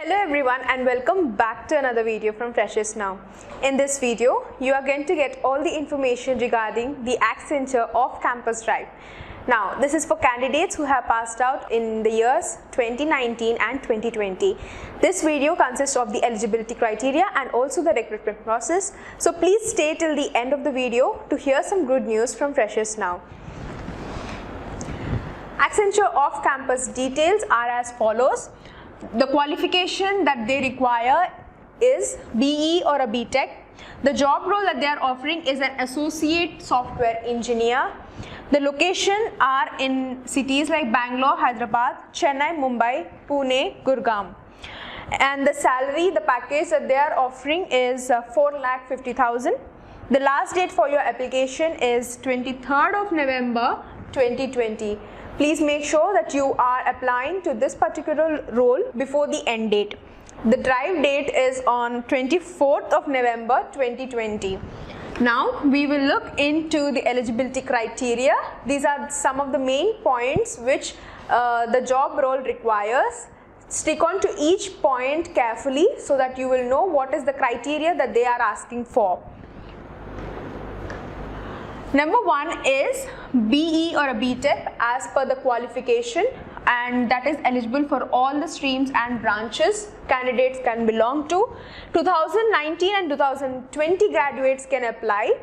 Hello everyone and welcome back to another video from Freshers Now. In this video, you are going to get all the information regarding the Accenture off-campus drive. Now, this is for candidates who have passed out in the years 2019 and 2020. This video consists of the eligibility criteria and also the recruitment process. So please stay till the end of the video to hear some good news from Freshers Now. Accenture off-campus details are as follows. The qualification that they require is BE or a BTech. The job role that they are offering is an associate software engineer. The location are in cities like Bangalore, Hyderabad, Chennai, Mumbai, Pune, Gurgaon. And the salary, the package that they are offering is 4,50,000. The last date for your application is 23rd of November 2020. Please make sure that you are applying to this particular role before the end date. The drive date is on 24th of November 2020. Now we will look into the eligibility criteria. These are some of the main points which the job role requires. Stick on to each point carefully so that you will know what is the criteria that they are asking for. Number one is BE or a BTech as per the qualification, and that is eligible for all the streams and branches candidates can belong to. 2019 and 2020 graduates can apply.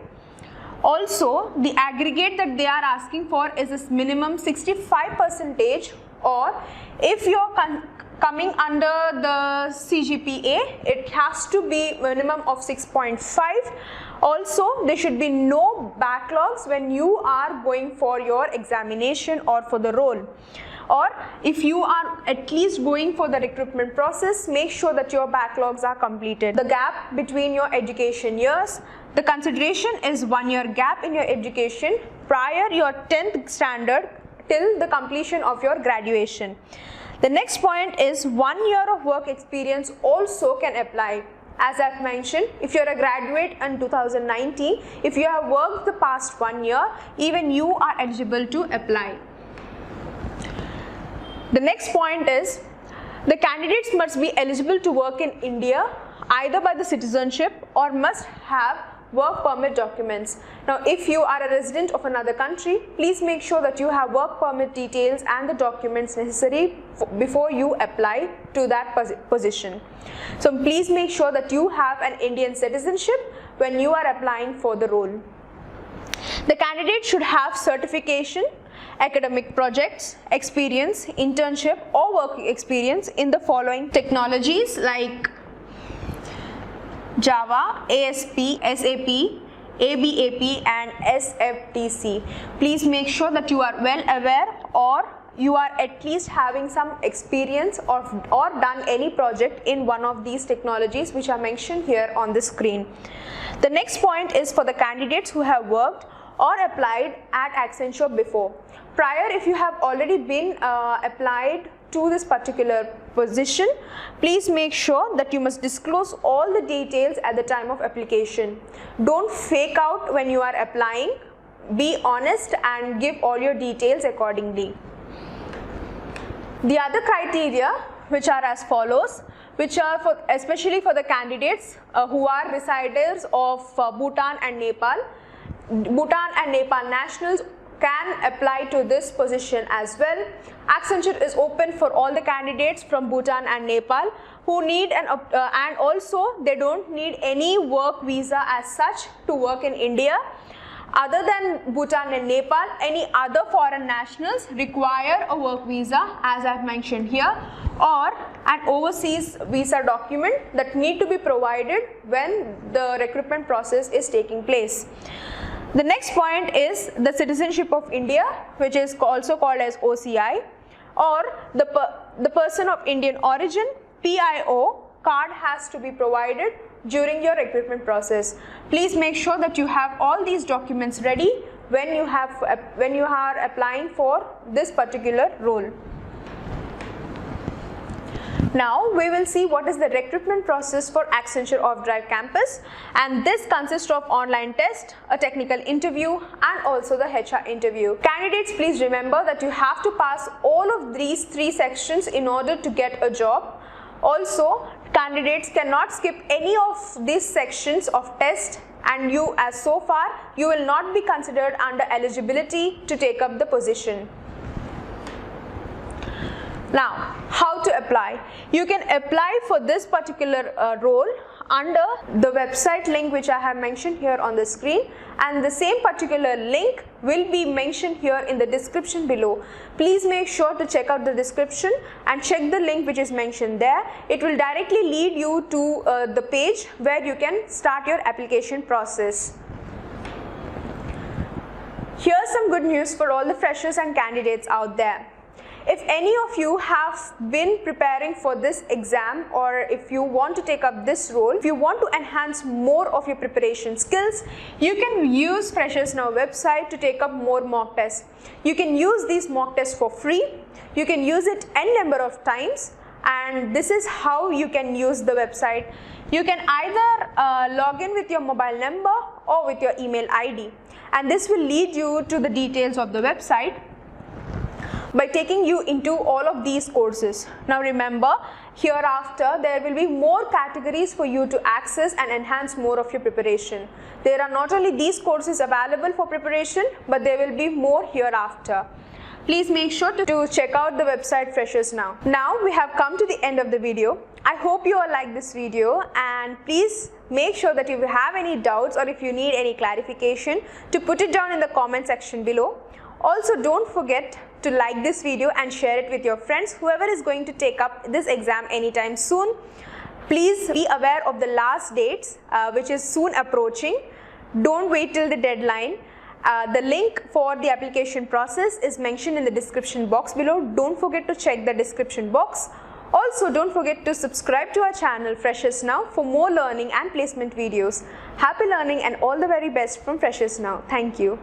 Also, the aggregate that they are asking for is this minimum 65%, or if you are coming under the CGPA, it has to be minimum of 6.5. Also, there should be no backlogs when you are going for your examination or for the role. Or if you are at least going for the recruitment process, make sure that your backlogs are completed. The gap between your education years, the consideration is 1 year gap in your education prior your 10th standard till the completion of your graduation. The next point is 1 year of work experience also can apply. As I've mentioned, if you're a graduate in 2019, if you have worked the past 1 year, even you are eligible to apply. The next point is the candidates must be eligible to work in India either by the citizenship or must have work permit documents. Now, if you are a resident of another country, please make sure that you have work permit details and the documents necessary before you apply to that position. So please make sure that you have an Indian citizenship when you are applying for the role. The candidate should have certification, academic projects, experience, internship or work experience in the following technologies like Java, ASP, SAP, ABAP and SFTC. Please make sure that you are well aware or you are at least having some experience or done any project in one of these technologies which are mentioned here on the screen. The next point is for the candidates who have worked or applied at Accenture before. Prior, if you have already been applied to this particular position, please make sure that you must disclose all the details at the time of application. Don't fake out when you are applying. Be honest and give all your details accordingly. The other criteria which are as follows, which are especially for the candidates who are residents of Bhutan and Nepal. Bhutan and Nepal nationals can apply to this position as well. Accenture is open for all the candidates from Bhutan and Nepal who need and also they don't need any work visa as such to work in India. Other than Bhutan and Nepal, any other foreign nationals require a work visa as I've mentioned here, or an overseas visa document that need to be provided when the recruitment process is taking place. The next point is the citizenship of India, which is also called as OCI, or the person of Indian origin, PIO card has to be provided during your recruitment process. Please make sure that you have all these documents ready when you are applying for this particular role. Now we will see what is the recruitment process for Accenture Off-Drive campus, and this consists of online test, a technical interview and also the HR interview. Candidates, please remember that you have to pass all of these 3 sections in order to get a job. Also, candidates cannot skip any of these sections of test, and you, as so far, you will not be considered under eligibility to take up the position. Now, how to apply? You can apply for this particular role under the website link which I have mentioned here on the screen, and the same particular link will be mentioned here in the description below. Please make sure to check out the description and check the link which is mentioned there. It will directly lead you to the page where you can start your application process. Here's some good news for all the freshers and candidates out there. If any of you have been preparing for this exam, or if you want to take up this role, if you want to enhance more of your preparation skills, you can use Freshers Now website to take up more mock tests. You can use these mock tests for free. You can use it n number of times, and this is how you can use the website. You can either log in with your mobile number or with your email ID, and this will lead you to the details of the website by taking you into all of these courses. Now remember, hereafter there will be more categories for you to access and enhance more of your preparation. There are not only these courses available for preparation, but there will be more hereafter. Please make sure to check out the website Freshers Now. Now we have come to the end of the video. I hope you all like this video, and please make sure that if you have any doubts or if you need any clarification, to put it down in the comment section below. Also, don't forget to like this video and share it with your friends, whoever is going to take up this exam anytime soon. Please be aware of the last dates which is soon approaching. Don't wait till the deadline. The link for the application process is mentioned in the description box below. Don't forget to check the description box. Also, don't forget to subscribe to our channel Freshers Now for more learning and placement videos. Happy learning and all the very best from Freshers Now. Thank you.